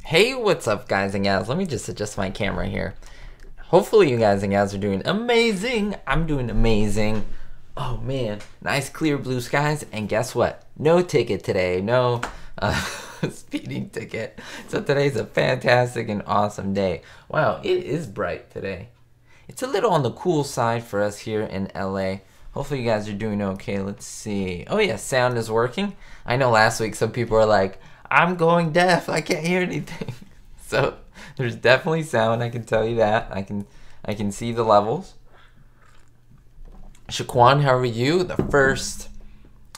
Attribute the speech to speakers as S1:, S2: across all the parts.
S1: Hey, what's up, guys and gals? Let me just adjust my camera here. Hopefully you guys and gals are doing amazing. I'm doing amazing. Oh man, nice clear blue skies, and guess what? No ticket today. No speeding ticket. So today's a fantastic and awesome day. Wow, it is bright today. It's a little on the cool side for us here in LA. Hopefully you guys are doing okay. Let's see. Oh yeah, sound is working. I know last week some people were like, I'm going deaf, I can't hear anything. So there's definitely sound, I can tell you that. I can see the levels. Shaquan, how are you? The first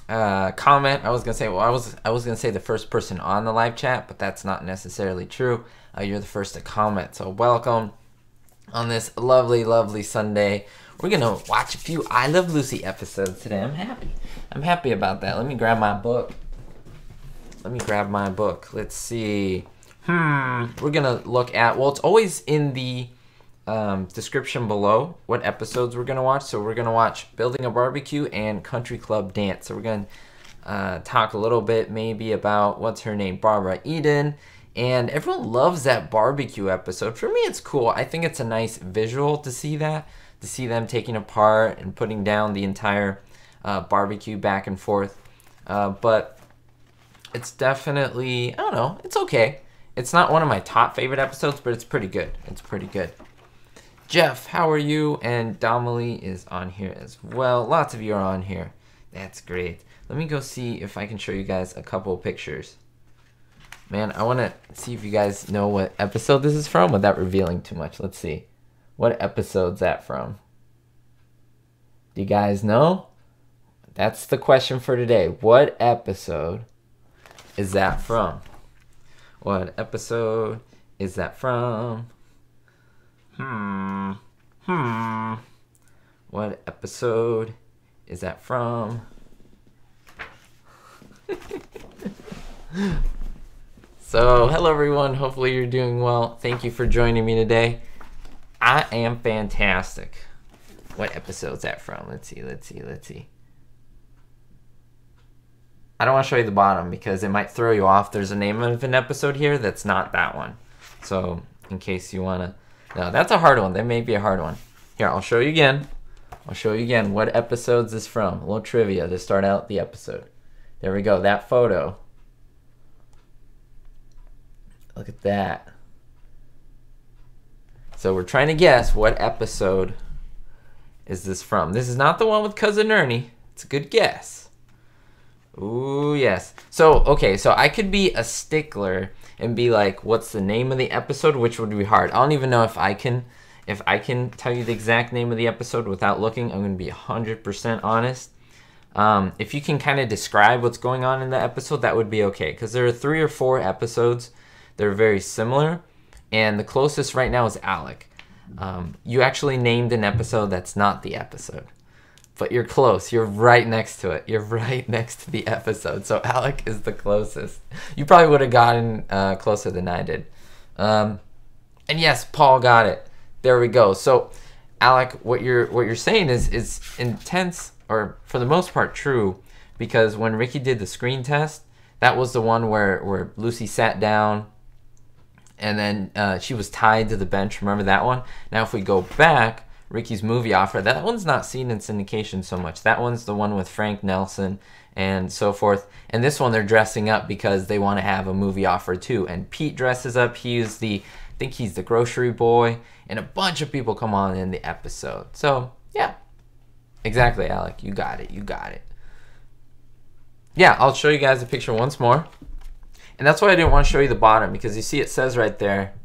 S1: comment, I was gonna say, well, I was gonna say the first person on the live chat, but that's not necessarily true. You're the first to comment, so welcome on this lovely, lovely Sunday. We're gonna watch a few I Love Lucy episodes today. I'm happy about that. Let me grab my book. Let's see. We're gonna look at, well, it's always in the description below what episodes we're gonna watch. So we're gonna watch Building a Barbecue and Country Club Dance. So we're gonna talk a little bit maybe about, what's her name, Barbara Eden. And everyone loves that barbecue episode. For me, it's cool. I think it's a nice visual to see that, to see them taking apart and putting down the entire barbecue back and forth. But it's definitely, I don't know, it's okay. It's not one of my top favorite episodes, but it's pretty good. It's pretty good. Jeff, how are you? And Domily is on here as well. Lots of you are on here. That's great. Let me go see if I can show you guys a couple of pictures. Man, I want to see if you guys know what episode this is from without revealing too much. Let's see. What episode's that from? Do you guys know? That's the question for today. What episode is that from? What episode is that from? What episode is that from? So, hello everyone. Hopefully you're doing well. Thank you for joining me today. I am fantastic. What episode's that from? Let's see. I don't want to show you the bottom because it might throw you off. There's a name of an episode here that's not that one. So in case you want to... No, that's a hard one. That may be a hard one. Here, I'll show you again. What episode's this from. A little trivia to start out the episode. There we go. That photo. Look at that. So we're trying to guess what episode is this from. This is not the one with Cousin Ernie. It's a good guess. Ooh, yes. So, okay, so I could be a stickler and be like, what's the name of the episode, which would be hard. I don't even know if I can tell you the exact name of the episode without looking. I'm going to be 100% honest. If you can kind of describe what's going on in the episode, that would be okay, because there are 3 or 4 episodes that are very similar, and the closest right now is Alec. You actually named an episode that's not the episode. But you're close. You're right next to it. You're right next to the episode. So Alec is the closest. You probably would have gotten closer than I did. And yes, Paul got it. There we go. So Alec, what you're saying is intense, or for the most part true, because when Ricky did the screen test, that was the one where Lucy sat down and then she was tied to the bench. Remember that one? Now if we go back, Ricky's movie offer, that one's not seen in syndication so much. That one's the one with Frank Nelson and so forth. And this one, they're dressing up because they want to have a movie offer too. And Pete dresses up. I think he's the grocery boy. And a bunch of people come on in the episode. So, yeah. Exactly, Alec. You got it. Yeah, I'll show you guys the picture once more. And that's why I didn't want to show you the bottom, because you see it says right there,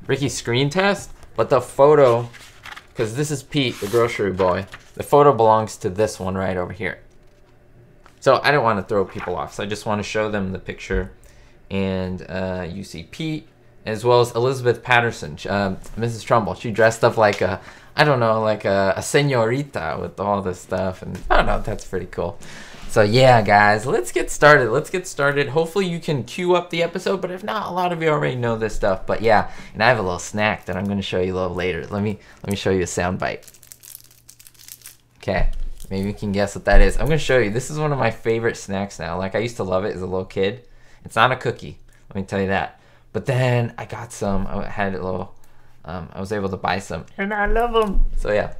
S1: Ricky's screen test. But the photo, because this is Pete, the grocery boy, the photo belongs to this one right over here. So I don't want to throw people off, so I just want to show them the picture. And you see Pete, as well as Elizabeth Patterson, Mrs. Trumbull. She dressed up like a señorita with all this stuff. And I don't know, that's pretty cool. So yeah, guys, let's get started. Hopefully you can queue up the episode, but if not, a lot of you already know this stuff. But yeah, and I have a little snack that I'm going to show you a little later. Let me show you a sound bite. Okay, maybe you can guess what that is. I'm going to show you. This is one of my favorite snacks now. Like, I used to love it as a little kid. It's not a cookie. Let me tell you that. But then I got some. I had a little. I was able to buy some, and I love them. So yeah.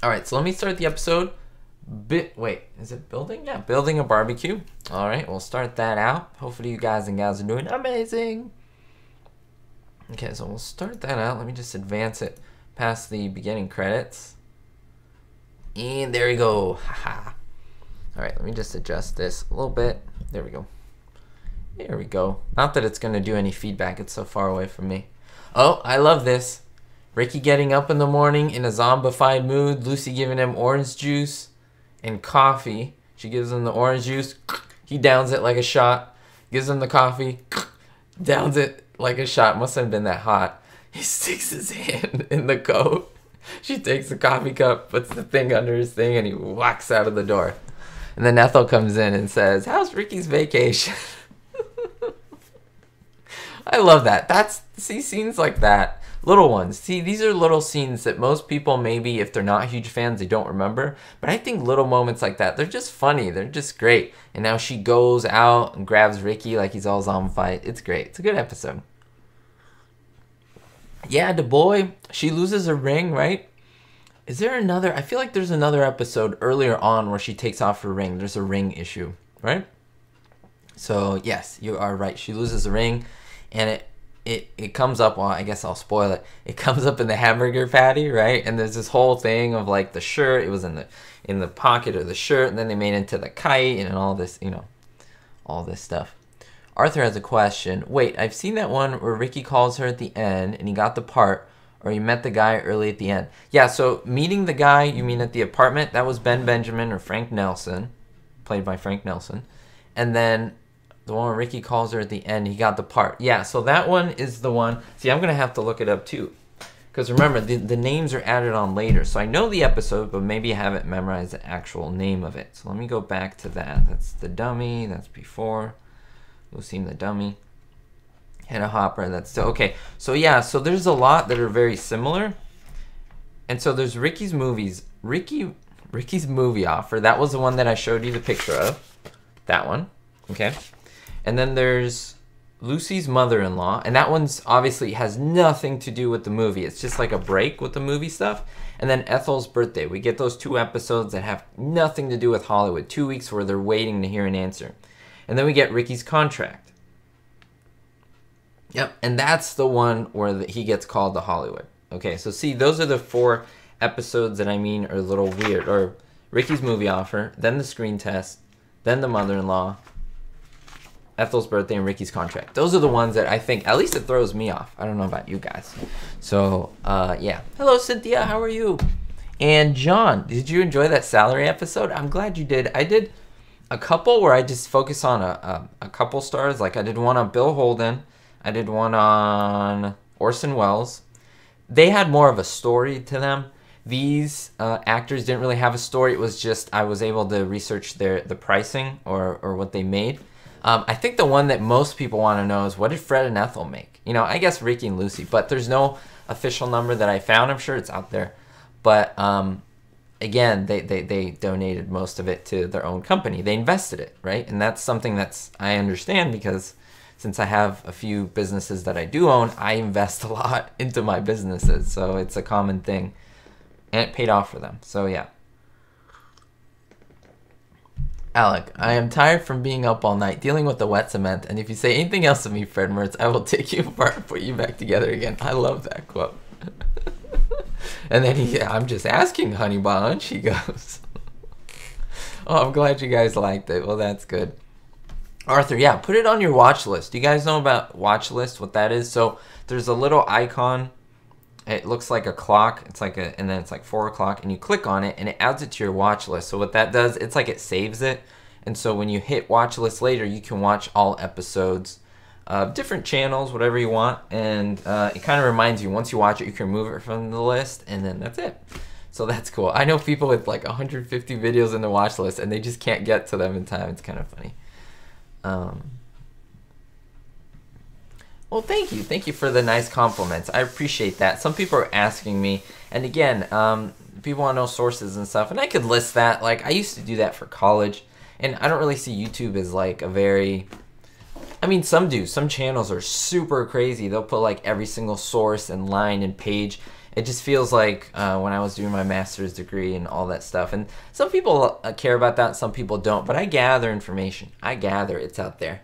S1: All right. So let me start the episode. Wait, is it building? Yeah, building a barbecue. All right, we'll start that out. Hopefully you guys and gals are doing amazing. Okay, so we'll start that out. Let me just advance it past the beginning credits. And there we go. Haha. All right, let me just adjust this a little bit. There we go. There we go. Not that it's going to do any feedback. It's so far away from me. Oh, I love this. Ricky getting up in the morning in a zombified mood. Lucy giving him orange juice and coffee. She gives him the orange juice. He downs it like a shot. Gives him the coffee. Downs it like a shot. Must have been that hot. He sticks his hand in the coat. She takes the coffee cup, puts the thing under his thing, and he walks out of the door. And then Ethel comes in and says, "How's Ricky's vacation?" I love that. See, scenes like that. Little ones. See, these are little scenes that most people, maybe if they're not huge fans, they don't remember. But I think little moments like that, they're just funny. They're just great. And now she goes out and grabs Ricky like he's all zombified. It's great. It's a good episode. Yeah, the boy, she loses her ring, right? Is there another? I feel like there's another episode earlier on where she takes off her ring. There's a ring issue, right? So, yes, you are right. She loses the ring, and it comes up, well, I guess I'll spoil it. It comes up in the hamburger patty, right? And there's this whole thing of like the shirt. It was in the pocket of the shirt, and then they made it into the kite and all this, you know, all this stuff. Arthur has a question. Wait, I've seen that one where Ricky calls her at the end, and he got the part, or he met the guy early at the end. Yeah, so meeting the guy, you mean at the apartment, that was Ben Benjamin or Frank Nelson, played by Frank Nelson. And then the one where Ricky calls her at the end, he got the part. Yeah, so that one is the one. See, I'm going to have to look it up too. Because remember, the names are added on later. So I know the episode, but maybe I haven't memorized the actual name of it. So let me go back to that. That's the dummy. That's before. Lucy and the dummy. Hannah Hopper. That's still. Okay, so yeah, so there's a lot that are very similar. And so there's Ricky's movies. Ricky's movie offer. That was the one that I showed you the picture of. That one. Okay. And then there's Lucy's mother-in-law, and that one's obviously has nothing to do with the movie. It's just like a break with the movie stuff. And then Ethel's birthday. We get those two episodes that have nothing to do with Hollywood. 2 weeks where they're waiting to hear an answer. And then we get Ricky's contract. Yep, and that's the one where he gets called to Hollywood. Okay, so see, those are the 4 episodes that I mean are a little weird. Or Ricky's movie offer, then the screen test, then the mother-in-law, Ethel's birthday, and Ricky's contract. Those are the ones that I think, at least it throws me off. I don't know about you guys. So, yeah. Hello, Cynthia. How are you? And John, did you enjoy that salary episode? I'm glad you did. I did a couple where I just focus on a couple stars. Like I did one on Bill Holden. I did one on Orson Welles. They had more of a story to them. These actors didn't really have a story. It was just I was able to research the pricing or what they made. I think the one that most people want to know is what did Fred and Ethel make? You know, I guess Ricky and Lucy, but there's no official number that I found. I'm sure it's out there. But again, they donated most of it to their own company. They invested it, right? And that's something that's I understand because since I have a few businesses that I do own, I invest a lot into my businesses. So it's a common thing. And it paid off for them. So yeah. Alec, I am tired from being up all night dealing with the wet cement, and if you say anything else to me, Fred Mertz, I will take you apart and put you back together again. I love that quote. And then I'm just asking, honey bunch, he goes. Oh, I'm glad you guys liked it. Well, that's good. Arthur, yeah, put it on your watch list. Do you guys know about watch list, what that is? So there's a little icon. It looks like a clock. It's like and then it's like 4 o'clock, and you click on it, and it adds it to your watch list. So what that does, it's like it saves it, and so when you hit watch list later, you can watch all episodes of different channels, whatever you want, and it kind of reminds you once you watch it, you can remove it from the list, and then that's it. So that's cool. I know people with like 150 videos in the watch list, and they just can't get to them in time. It's kind of funny. Well, thank you. Thank you for the nice compliments. I appreciate that. Some people are asking me, and again, people want to know sources and stuff, and I could list that. Like, I used to do that for college, and I don't really see YouTube as like a very I mean, some do. Some channels are super crazy. They'll put like every single source and line and page. It just feels like when I was doing my master's degree and all that stuff. And some people care about that, some people don't. But I gather information. I gather it's out there.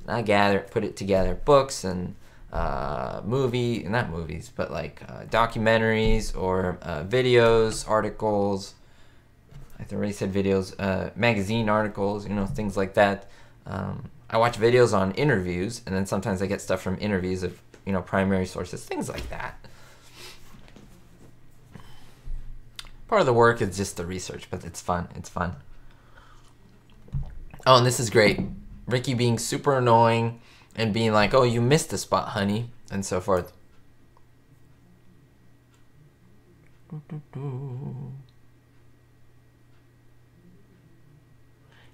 S1: And I gather it, put it together. Books and not movies, but like documentaries or videos, articles. I already said videos, magazine articles, you know, things like that. I watch videos on interviews, and then sometimes I get stuff from interviews of, you know, primary sources, things like that. Part of the work is just the research, but it's fun. It's fun. Oh, and this is great. Ricky being super annoying and being like, oh, you missed the spot, honey, and so forth.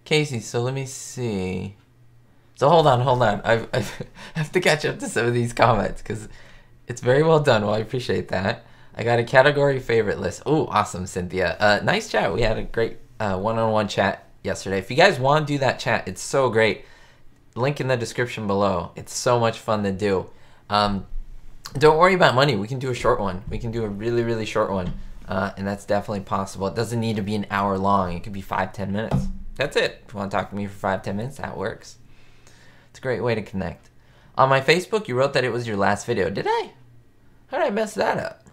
S1: Casey, so let me see. So hold on. I have to catch up to some of these comments because it's very well done. Well, I appreciate that. I got a category favorite list. Oh, awesome, Cynthia. Nice chat. We had a great one-on-one chat yesterday. If you guys want to do that chat, it's so great. Link in the description below. It's so much fun to do. Don't worry about money. We can do a short one. We can do a really, really short one. And that's definitely possible. It doesn't need to be an hour long. It could be 5-10 minutes. That's it. If you want to talk to me for 5-10 minutes, that works. It's a great way to connect. On my Facebook, you wrote that it was your last video. Did I? How did I mess that up?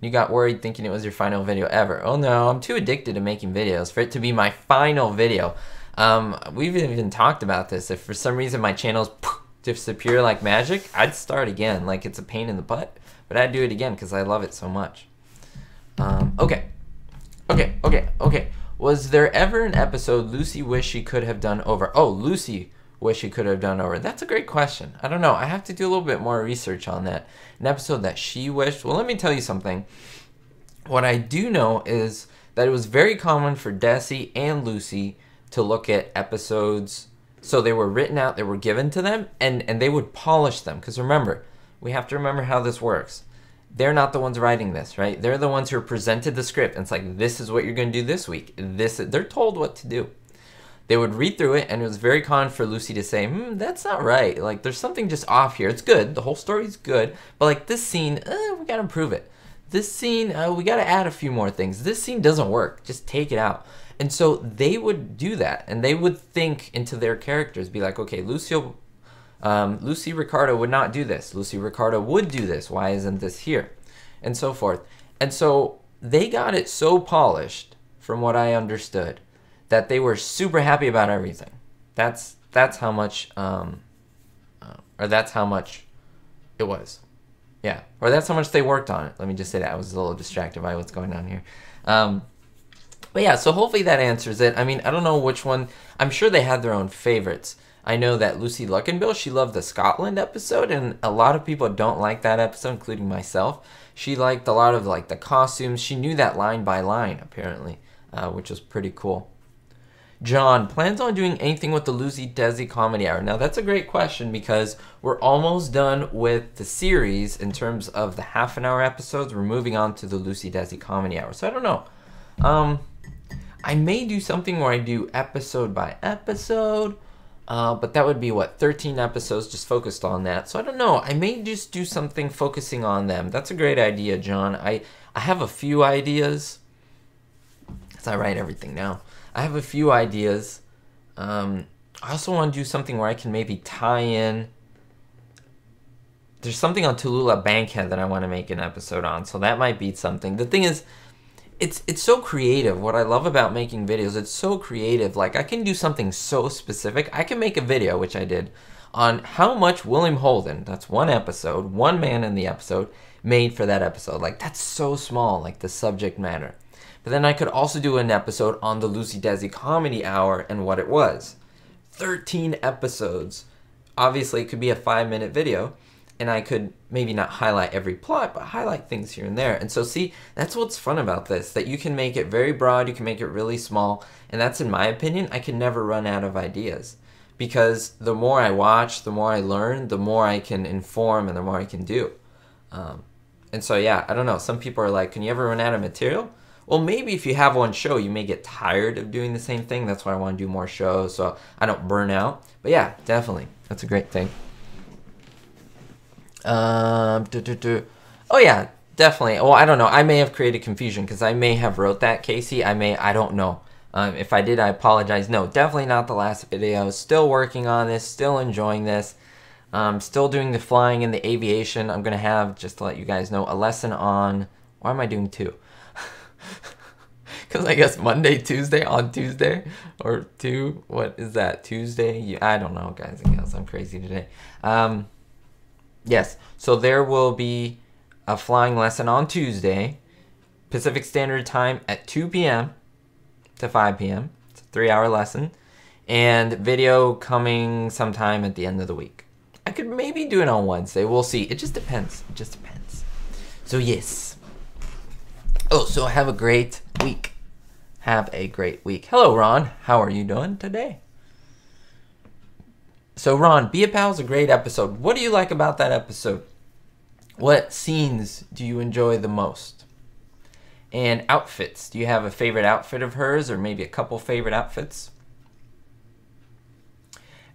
S1: You got worried thinking it was your final video ever. Oh no, I'm too addicted to making videos for it to be my final video. We've even talked about this. If for some reason my channels disappear like magic, I'd start again. Like it's a pain in the butt, but I'd do it again because I love it so much. Okay. Was there ever an episode Lucy wished she could have done over? Oh, Lucy wished she could have done over. That's a great question. I don't know. I have to do a little bit more research on that. An episode that she wished. Well, let me tell you something. What I do know is that it was very common for Desi and Lucy to look at episodes. So they were written out, they were given to them, and they would polish them. Because remember, we have to remember how this works. They're not the ones writing this, right? They're the ones who are presented the script. And it's like, this is what you're going to do this week. They're told what to do. They would read through it, and it was very common for Lucy to say, that's not right. Like, there's something just off here. It's good. The whole story's good. But, like, this scene, we got to improve it. This scene, we got to add a few more things. This scene doesn't work. Just take it out. And so they would do that, and they would think into their characters, be like, okay, Lucy Ricardo would not do this. Lucy Ricardo would do this. Why isn't this here? And so forth. And so they got it so polished, from what I understood, that they were super happy about everything. That's how much, or that's how much it was. Yeah, or that's how much they worked on it. Let me just say that. I was a little distracted by what's going on here. But yeah, so hopefully that answers it. I mean, I don't know which one. I'm sure they had their own favorites. I know that Lucy Luckenbill, she loved the Scotland episode, and a lot of people don't like that episode, including myself. She liked a lot of like the costumes. She knew that line by line, apparently, which was pretty cool. John, plans on doing anything with the Lucy Desi Comedy Hour? Now, that's a great question because we're almost done with the series in terms of the half-an-hour episodes. We're moving on to the Lucy Desi Comedy Hour. So I don't know. I may do something where I do episode by episode, but that would be, what, 13 episodes just focused on that. So I don't know. I may just do something focusing on them. That's a great idea, John. I have a few ideas. Because I write everything now. I have a few ideas. I also want to do something where I can maybe tie in. There's something on Tallulah Bankhead that I want to make an episode on, so that might be something. The thing is, it's so creative. What I love about making videos, it's so creative. Like, I can do something so specific. I can make a video, which I did, on how much William Holden, that's one episode, one man in the episode, made for that episode. Like, that's so small, like the subject matter. But then I could also do an episode on the Lucy Desi Comedy Hour and what it was. 13 episodes. Obviously, it could be a 5-minute video, and I could maybe not highlight every plot, but highlight things here and there. And so, see, that's what's fun about this, that you can make it very broad, you can make it really small, and that's, in my opinion, I can never run out of ideas. Because the more I watch, the more I learn, the more I can inform, and the more I can do. And so, yeah, I don't know. Some people are like, can you ever run out of material? Well, maybe if you have one show, you may get tired of doing the same thing. That's why I want to do more shows so I don't burn out. But yeah, definitely. That's a great thing. Oh yeah, definitely. Well, I don't know. I may have created confusion because I may have wrote that, Casey. I don't know. If I did, I apologize. No, definitely not the last video. Still working on this. Still enjoying this. Still doing the flying and the aviation. I'm gonna have, just to let you guys know, a lesson on. Why am I doing 2? Because I guess Monday, Tuesday, on Tuesday, or 2. What is that? Tuesday? I don't know, guys. I guess I'm crazy today. Yes, so there will be a flying lesson on Tuesday, Pacific Standard Time at 2 p.m. to 5 p.m. It's a 3-hour lesson. And video coming sometime at the end of the week. I could maybe do it on Wednesday. We'll see. It just depends. It just depends. So, yes. Oh, so have a great week. Have a great week. Hello, Ron. How are you doing today? So, Ron, Be a Pal is a great episode. What do you like about that episode? What scenes do you enjoy the most? And outfits. Do you have a favorite outfit of hers or maybe a couple favorite outfits?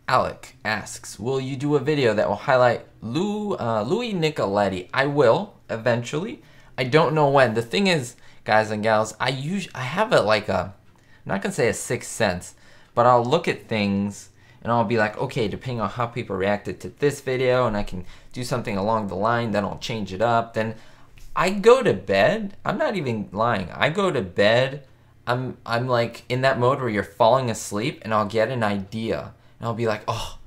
S1: Alec asks, will you do a video that will highlight Louis Nicoletti? I will, eventually. I don't know when. The thing is, guys and gals, I have I'm not going to say a sixth sense, but I'll look at things and I'll be like, okay, depending on how people reacted to this video, and I can do something along the line, then I'll change it up. Then I go to bed. I'm not even lying. I go to bed. I'm like in that mode where you're falling asleep, and I'll get an idea. And I'll be like, oh,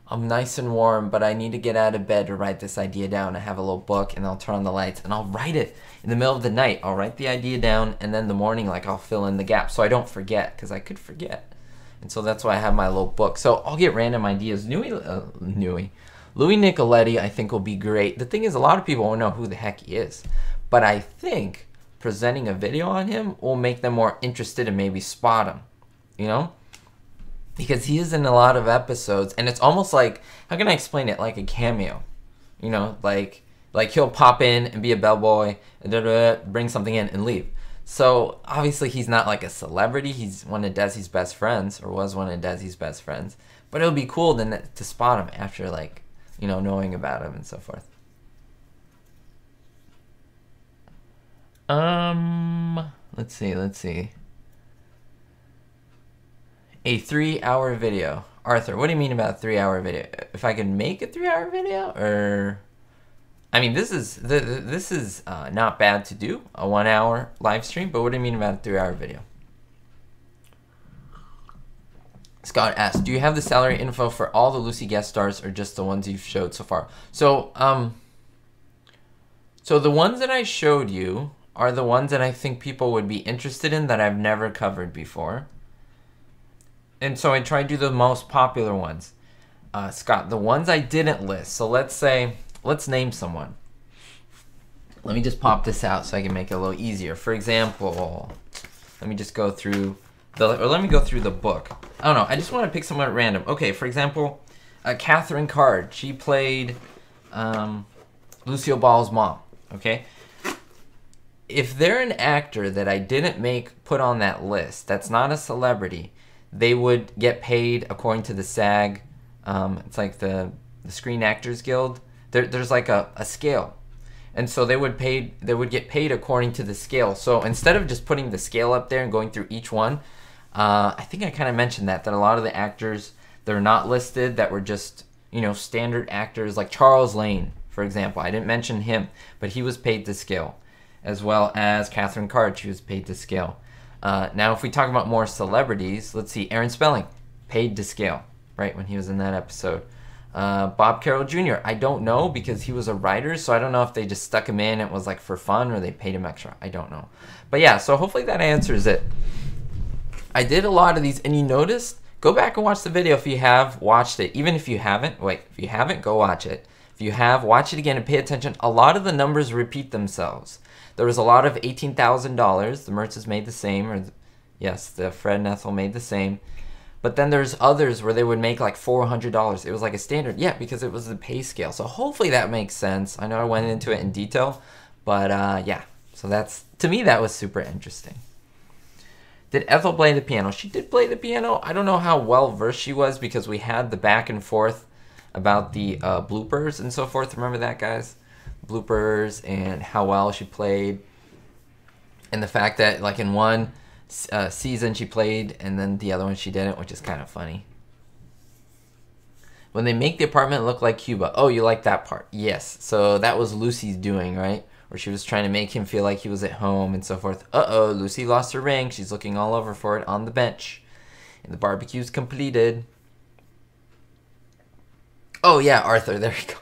S1: I'm nice and warm, but I need to get out of bed to write this idea down. I have a little book, and I'll turn on the lights, and I'll write it in the middle of the night. I'll write the idea down, and then the morning, like, I'll fill in the gaps so I don't forget, because I could forget. And so that's why I have my little book. So I'll get random ideas. Louis Nicoletti, I think, will be great. The thing is, a lot of people won't know who the heck he is. But I think presenting a video on him will make them more interested and maybe spot him, you know? Because he is in a lot of episodes, and it's almost like, how can I explain it? Like a cameo, you know? Like he'll pop in and be a bellboy, and bring something in and leave. So obviously he's not like a celebrity. He's one of Desi's best friends, or was one of Desi's best friends. But it would be cool then to spot him after, like, you know, knowing about him and so forth. Let's see. A 3-hour video. Arthur, what do you mean about a 3-hour video? If I can make a 3-hour video, or... I mean, this is not bad to do, a 1-hour live stream, but what do you mean about a 3-hour video? Scott asks, do you have the salary info for all the Lucy guest stars or just the ones you've showed so far? So, so the ones that I showed you are the ones that I think people would be interested in that I've never covered before. And so I tried to do the most popular ones. Scott, the ones I didn't list, so let's name someone. Let me just pop this out so I can make it a little easier. For example, let me just go through the book. I don't know. I just want to pick someone at random. Okay, for example, Catherine Card. She played Lucille Ball's mom. Okay. If they're an actor that I didn't put on that list, that's not a celebrity, they would get paid according to the SAG. It's like the Screen Actors Guild. There's like a scale, and so they would get paid according to the scale. So instead of just putting the scale up there and going through each one, I think I kind of mentioned that a lot of the actors that are not listed, that were just, you know, standard actors, like Charles Lane, for example. I didn't mention him, but he was paid to scale, as well as Catherine Card. She was paid to scale. Now, if we talk about more celebrities, let's see, Aaron Spelling, paid to scale, right, when he was in that episode. Bob Carroll Jr., I don't know, because he was a writer, so I don't know if they just stuck him in, it was like for fun, or they paid him extra. I don't know. But yeah, so hopefully that answers it. I did a lot of these, and you noticed, go back and watch the video if you have watched it. Even if you haven't, go watch it. If you have, watch it again and pay attention. A lot of the numbers repeat themselves. There was a lot of $18,000. The Mertzes made the same, or yes, the Fred and Ethel made the same. But then there's others where they would make like $400. It was like a standard, yeah, because it was the pay scale. So hopefully that makes sense. I know I went into it in detail, but yeah. So to me, that was super interesting. Did Ethel play the piano? She did play the piano. I don't know how well versed she was, because we had the back and forth about the bloopers and so forth. Remember that, guys? Bloopers and how well she played. And the fact that, like, in one season she played and then the other one she didn't, which is kind of funny. When they make the apartment look like Cuba. Oh, you like that part? Yes. So that was Lucy's doing, right? Where she was trying to make him feel like he was at home and so forth. Uh-oh, Lucy lost her ring. She's looking all over for it on the bench. And the barbecue's completed. Oh, yeah, Arthur. There you go.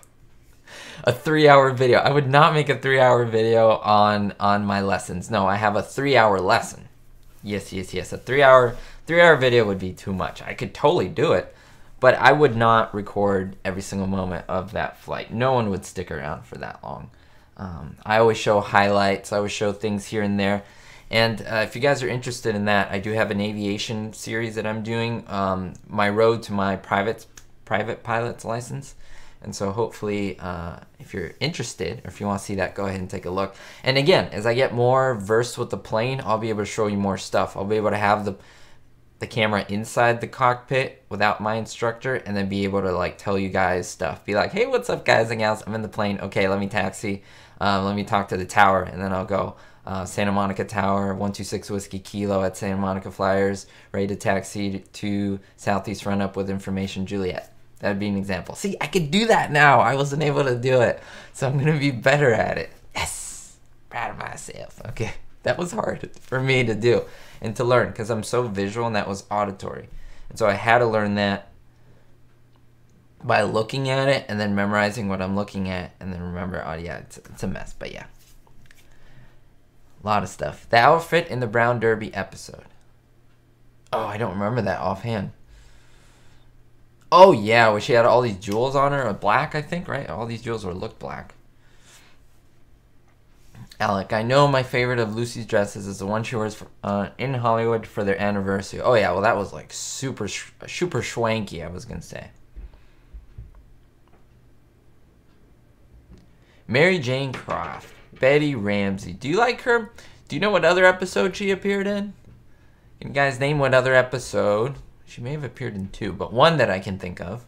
S1: A 3-hour video. I would not make a 3-hour video on my lessons. No, I have a 3-hour lesson. Yes. A 3-hour video would be too much. I could totally do it. But I would not record every single moment of that flight. No one would stick around for that long. I always show highlights. I always show things here and there. And if you guys are interested in that, I do have an aviation series that I'm doing. My road to my private pilot's license. And so hopefully, if you're interested, or if you want to see that, go ahead and take a look. And again, as I get more versed with the plane, I'll be able to show you more stuff. I'll be able to have the camera inside the cockpit without my instructor, and then be able to, like, tell you guys stuff. Be like, hey, what's up, guys and gals? I'm in the plane. Okay, let me taxi. Let me talk to the tower, and then I'll go Santa Monica Tower, 126 Whiskey Kilo at Santa Monica Flyers, ready to taxi to Southeast Run Up with information Juliet. That'd be an example. See, I could do that now. I wasn't able to do it, so I'm gonna be better at it. Yes, proud of myself. Okay, that was hard for me to do and to learn because I'm so visual, and that was auditory. And so I had to learn that by looking at it and then memorizing what I'm looking at, and then remember, oh yeah, it's a mess, but yeah. A lot of stuff. The outfit in the Brown Derby episode. Oh, I don't remember that offhand. Oh yeah, where she had all these jewels on her, black, I think, right? All these jewels looked black. Alec, I know my favorite of Lucy's dresses is the one she wears in Hollywood for their anniversary. Oh yeah, well that was like super schwanky, I was gonna say. Mary Jane Croft, Betty Ramsey. Do you like her? Do you know what other episode she appeared in? Can you guys name what other episode? She may have appeared in 2, but one that I can think of.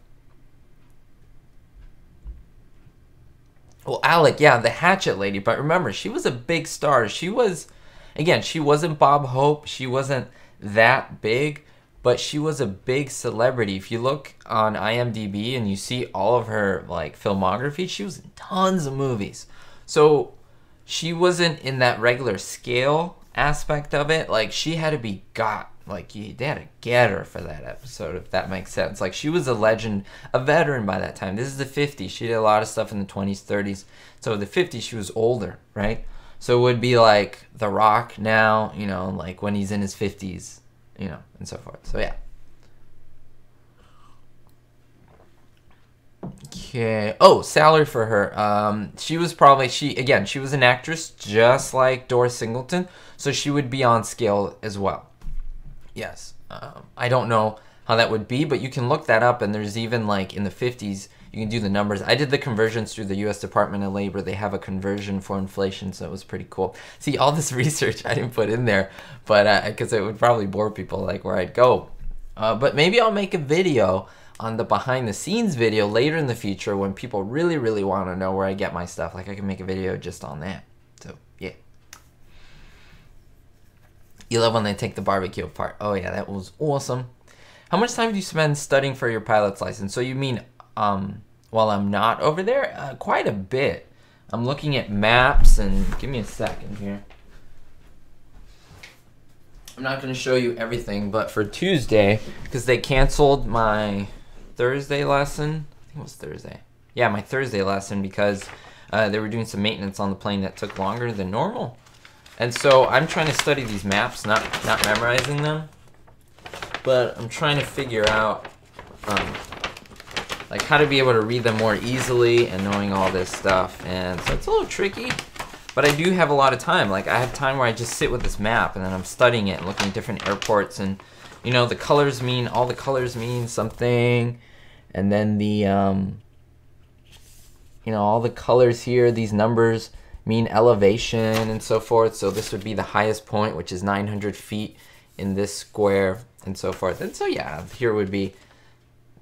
S1: Well, Alec, yeah, the Hatchet Lady. But remember, she was a big star. She was, again, she wasn't Bob Hope. She wasn't that big, but she was a big celebrity. If you look on IMDb and you see all of her, like, filmography, she was in tons of movies. So she wasn't in that regular scale aspect of it. Like, she had to be got. Like, they had to get her for that episode, if that makes sense. Like, she was a legend, a veteran by that time. This is the 50s. She did a lot of stuff in the 20s, 30s. So the 50s, she was older, right? So it would be like The Rock now, you know, like when he's in his 50s, you know, and so forth. So, yeah. Okay. Oh, salary for her. She was probably, she was an actress just like Doris Singleton. So she would be on scale as well. Yes. I don't know how that would be, but you can look that up, and there's even, like, in the 50s, you can do the numbers. I did the conversions through the U.S. Department of Labor. They have a conversion for inflation, so it was pretty cool. See, all this research I didn't put in there, but because it would probably bore people, like, where I'd go. But maybe I'll make a video on the behind-the-scenes video later in the future when people really, really want to know where I get my stuff. Like, I can make a video just on that. So, yeah. You love when they take the barbecue apart. Oh yeah, that was awesome. How much time do you spend studying for your pilot's license? So you mean while I'm not over there? Quite a bit. I'm looking at maps, and give me a second here. I'm not going to show you everything, but for Tuesday, because they canceled my Thursday lesson. I think it was Thursday. Yeah, my Thursday lesson, because they were doing some maintenance on the plane that took longer than normal. And so I'm trying to study these maps, not memorizing them, but I'm trying to figure out like how to be able to read them more easily and knowing all this stuff. And so it's a little tricky, but I do have a lot of time. Like, I have time where I just sit with this map and then I'm studying it and looking at different airports, and you know, the colors mean, all the colors mean something, and then the you know, all the colors here, these numbers mean elevation and so forth. So this would be the highest point, which is 900 feet in this square and so forth. And so yeah, here would be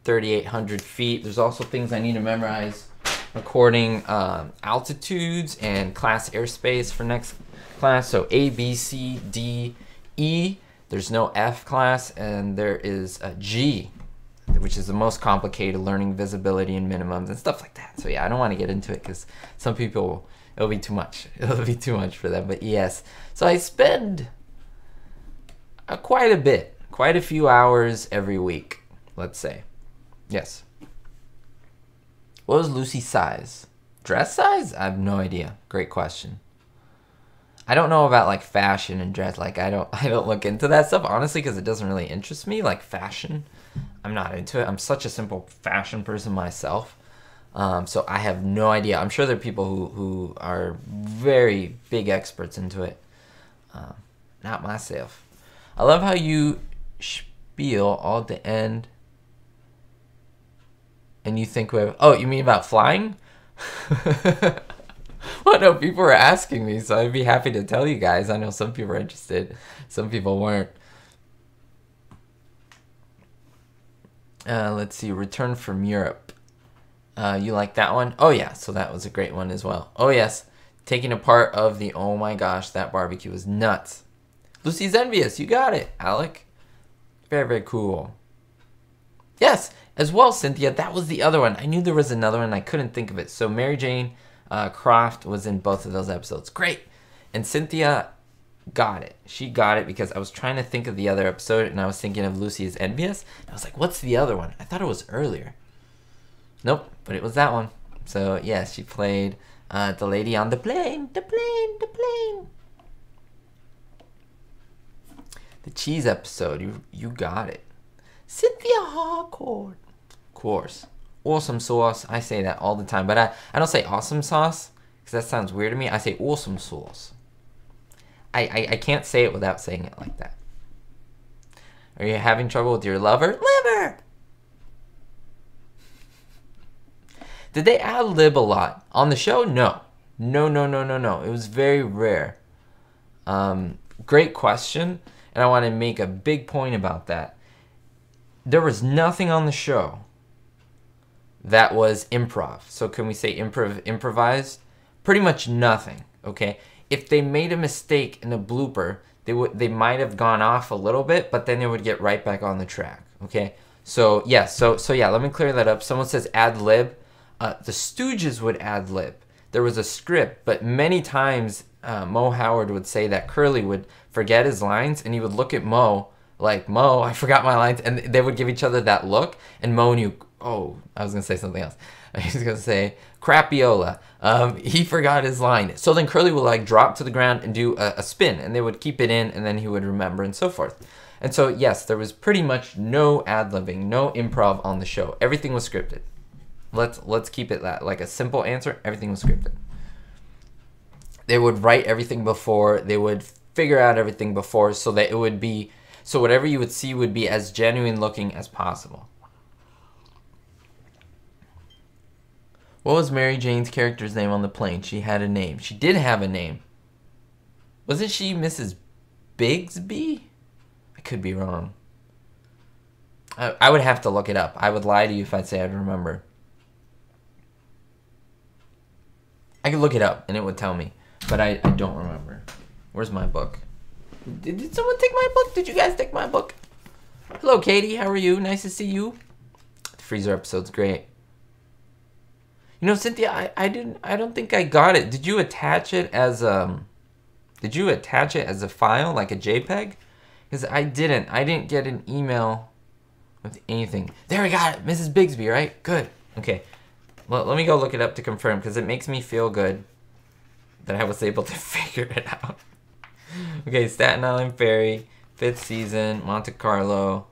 S1: 3,800 feet. There's also things I need to memorize. Recording altitudes and class airspace for next class. So A, B, C, D, E. There's no F class, and there is a G, which is the most complicated, learning visibility and minimums and stuff like that. So yeah, I don't want to get into it because some people, it'll be too much. It'll be too much for them. But yes, so I spend quite a bit, quite a few hours every week, let's say. Yes. What was Lucy's size? Dress size? I have no idea. Great question. I don't know about like fashion and dress. Like I don't look into that stuff honestly because it doesn't really interest me. Like fashion, I'm not into it. I'm such a simple fashion person myself. So I have no idea. I'm sure there are people who are very big experts into it. Not myself. I love how you spiel all at the end. And you think oh, you mean about flying? Well, no, people were asking me, so I'd be happy to tell you guys. I know some people are interested, some people weren't. Let's see, Return from Europe. You like that one? Oh yeah, so that was a great one as well. Oh yes, taking a part of the, oh my gosh, that barbecue was nuts. Lucy's envious, you got it, Alec. Very, very cool. Yes, as well, Cynthia, that was the other one. I knew there was another one, I couldn't think of it. So Mary Jane Croft was in both of those episodes. Great. And Cynthia got it. She got it because I was trying to think of the other episode and I was thinking of Lucy is Envious. And I was like, what's the other one? I thought it was earlier. Nope, but it was that one. So yeah, she played the lady on the plane. The plane. The cheese episode. You got it. Cynthia Harcourt. Of course. Awesome sauce. I say that all the time, but I don't say awesome sauce because that sounds weird to me. I say awesome sauce. I can't say it without saying it like that. Are you having trouble with your liver? Did they ad-lib a lot? On the show? No. No. It was very rare. Great question, and I want to make a big point about that. There was nothing on the show that was improv. So can we say improvised? Pretty much nothing, okay? If they made a mistake in a blooper, they might have gone off a little bit, but then they would get right back on the track, okay? So yeah, so yeah, let me clear that up. Someone says ad lib. The Stooges would ad lib. There was a script, but many times Mo Howard would say that Curly would forget his lines, and he would look at Mo like, Mo, I forgot my lines, and they would give each other that look, and Mo knew, oh, I was gonna say something else. I was gonna say crapiola. He forgot his line. So then Curly would like drop to the ground and do a spin, and they would keep it in, and then he would remember, and so forth. And so yes, there was pretty much no ad-libbing, no improv on the show. Everything was scripted. Let's keep it that, like a simple answer. Everything was scripted. They would write everything before. They would figure out everything before, so that it would be, so whatever you would see would be as genuine looking as possible. What was Mary Jane's character's name on the plane? She had a name. She did have a name. Wasn't she Mrs. Bigsby? I could be wrong. I would have to look it up. I would lie to you if I'd say I'd remember. I could look it up and it would tell me, but I don't remember. Where's my book? Did someone take my book? Did you guys take my book? Hello, Katie. How are you? Nice to see you. The freezer episode's great. You know, Cynthia, I don't think I got it. Did you attach it as a file, like a JPEG? Because I didn't get an email with anything. There, we got it. Mrs. Bigsby, right? Good. Okay. Well, let me go look it up to confirm, because it makes me feel good that I was able to figure it out. Okay, Staten Island Ferry, 5th season, Monte Carlo.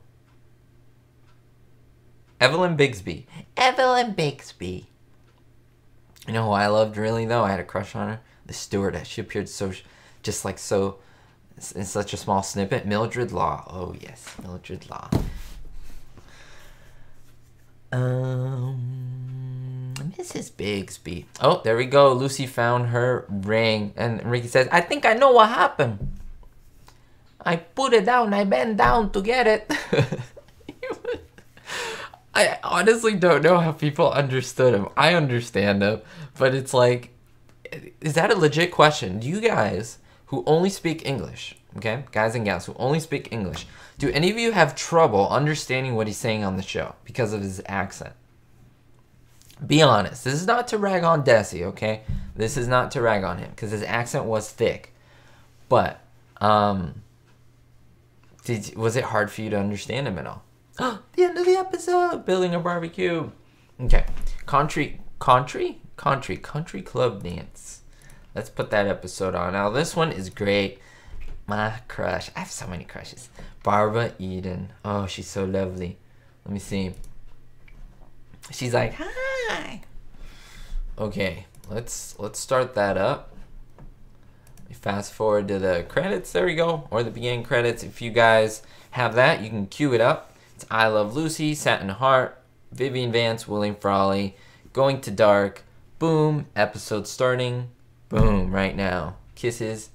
S1: Evelyn Bigsby. Evelyn Bigsby. You know who I loved really, though? I had a crush on her. The stewardess. She appeared so, just like so, in such a small snippet. Mildred Law. Oh, yes. Mildred Law. Mrs. Bigsby. Oh, there we go. Lucy found her ring. And Ricky says, I think I know what happened. I put it down. I bent down to get it. I honestly don't know how people understood him. I understand him, but it's like, is that a legit question? Do you guys who only speak English, okay, guys and gals who only speak English, do any of you have trouble understanding what he's saying on the show because of his accent? Be honest. This is not to rag on Desi, okay? This is not to rag on him because his accent was thick. But was it hard for you to understand him at all? The end of the episode. Building a barbecue. Okay. Country club dance. Let's put that episode on. Now this one is great. My crush. I have so many crushes. Barbara Eden. Oh, she's so lovely. Let me see. She's like, hi. Okay, let's start that up. Fast forward to the credits. There we go. Or the beginning credits. If you guys have that, you can cue it up. It's I Love Lucy, Satin Heart, Vivian Vance, William Frawley, Going to Dark. Boom. Episode starting. Boom. Right now. Kisses.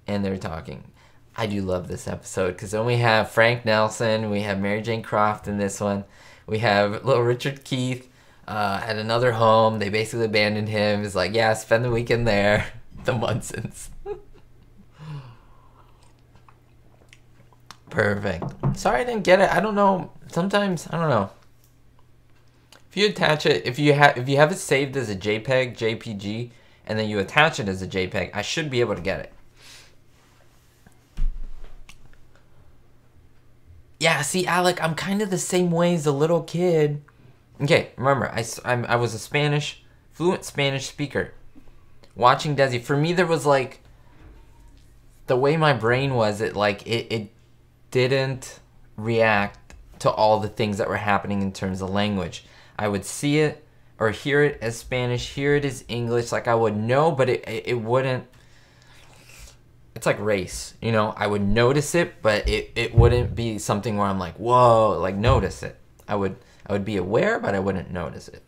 S1: And they're talking. I do love this episode because then we have Frank Nelson. We have Mary Jane Croft in this one. We have little Richard Keith at another home. They basically abandoned him. He's like, yeah, spend the weekend there. The Munsons. Perfect. Sorry I didn't get it. I don't know. Sometimes, I don't know. If you attach it, if you have it saved as a JPEG, JPG, and then you attach it as a JPEG, I should be able to get it. Yeah, see, Alec, I'm kind of the same way as a little kid. Okay, remember, I was a fluent Spanish speaker. Watching Desi, for me, there was like, the way my brain was, it didn't react to all the things that were happening in terms of language. I would see it or hear it as Spanish, hear it as English, like I would know, but it wouldn't. It's like race, you know, I would notice it, but it wouldn't be something where I'm like, whoa, like notice it. I would be aware, but I wouldn't notice it.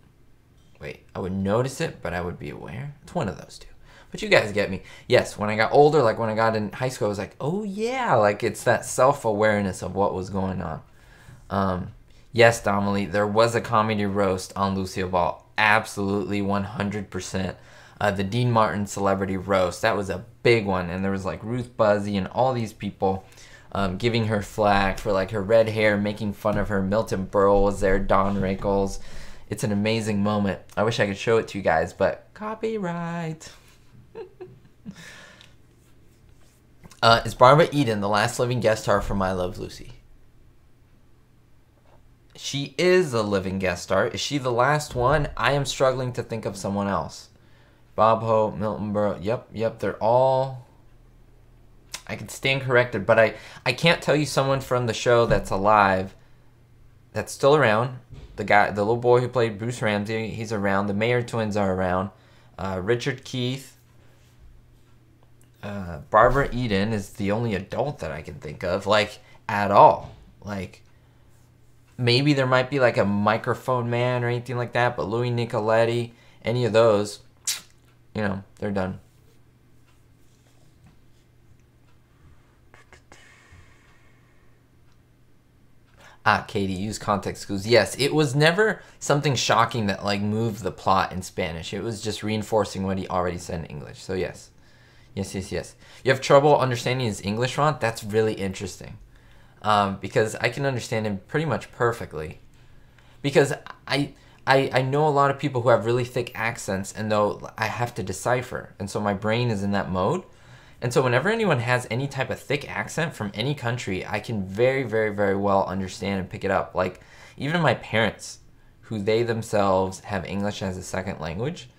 S1: Wait, I would notice it, but I would be aware. It's one of those two. But you guys get me. Yes, when I got older, like when I got in high school, I was like, oh yeah, like it's that self-awareness of what was going on. Yes, Domily, there was a comedy roast on Lucille Ball. Absolutely, 100%. The Dean Martin celebrity roast, that was a big one, and there was like Ruth Buzzy and all these people giving her flack for like her red hair, making fun of her. Milton Berle was there, Don Rickles. It's an amazing moment. I wish I could show it to you guys, but copyright. Is Barbara Eden the last living guest star from I Love Lucy? She is a living guest star. Is she the last one? I am struggling to think of someone else. Bob Hope, Milton Berle. Yep. They're all... I can stand corrected, but I can't tell you someone from the show that's alive, that's still around. The little boy who played Bruce Ramsey, he's around. The Mayer twins are around. Richard Keith. Barbara Eden is the only adult that I can think of, like, at all. Like, maybe there might be, like, a Microphone Man or anything like that, but Louis Nicoletti, any of those, you know, they're done. Katie, use context clues. Yes, it was never something shocking that, like, moved the plot in Spanish. It was just reinforcing what he already said in English. So, yes. Yes. You have trouble understanding his English, Ron? That's really interesting. Because I can understand him pretty much perfectly. Because I know a lot of people who have really thick accents, and though I have to decipher. And so my brain is in that mode. And so whenever anyone has any type of thick accent from any country, I can very, very, very well understand and pick it up. Like, even my parents, who they themselves have English as a second language,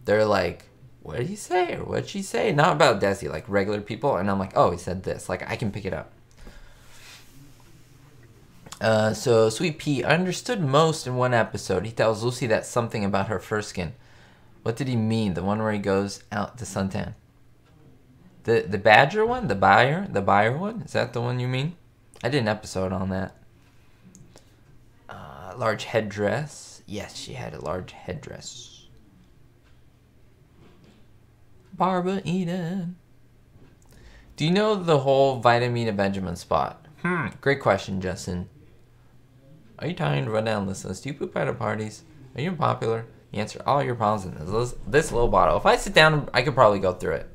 S1: they're like, what did he say? Or what did she say? Not about Desi, like regular people. And I'm like, oh, he said this. Like, I can pick it up. So, Sweet Pea, I understood most in one episode. He tells Lucy that something about her fur skin. What did he mean? The one where he goes out to suntan? The badger one? The buyer one? Is that the one you mean? I did an episode on that. Large headdress. Yes, she had a large headdress. Barbara Eden. Do you know the whole Vitamina Benjamin spot? Great question, Justin. Are you trying to run down the list of stupid private parties? Are you popular? You answer all your problems in this little bottle. If I sit down, I could probably go through it.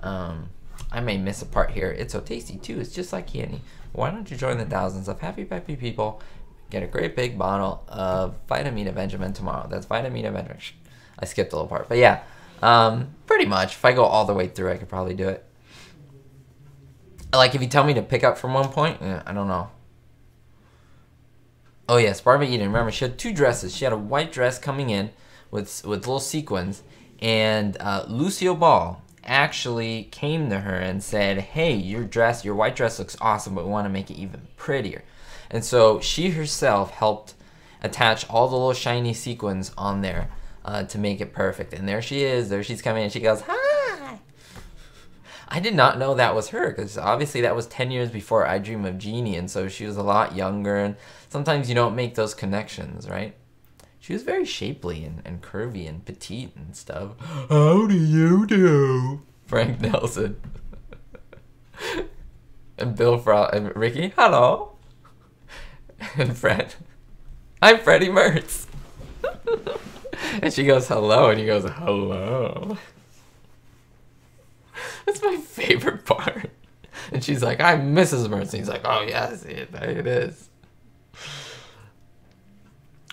S1: I may miss a part here. It's so tasty too. It's just like candy. Why don't you join the thousands of happy, peppy people? Get a great big bottle of Vitamina Benjamin tomorrow. That's Vitamina Benjamin. I skipped a little part, but yeah, pretty much. If I go all the way through, I could probably do it. Like if you tell me to pick up from one point, I don't know. Oh yes, Barbara Eden. Remember, she had 2 dresses. She had a white dress coming in with little sequins, and Lucille Ball actually came to her and said, "Hey, your white dress looks awesome, but we want to make it even prettier." And so she herself helped attach all the little shiny sequins on there to make it perfect. And there she is. There she's coming in. She goes, "Hi." I did not know that was her, because obviously that was 10 years before I Dream of Jeannie, and so she was a lot younger, and sometimes you don't make those connections, right? She was very shapely and curvy and petite and stuff. How do you do? Frank Nelson. And Bill Frog and Ricky, hello. And Fred, I'm Freddie Mertz. And she goes, hello, and he goes, hello. That's my favorite part. And she's like, I'm Mrs. Mertz. And he's like, oh, yes, it is.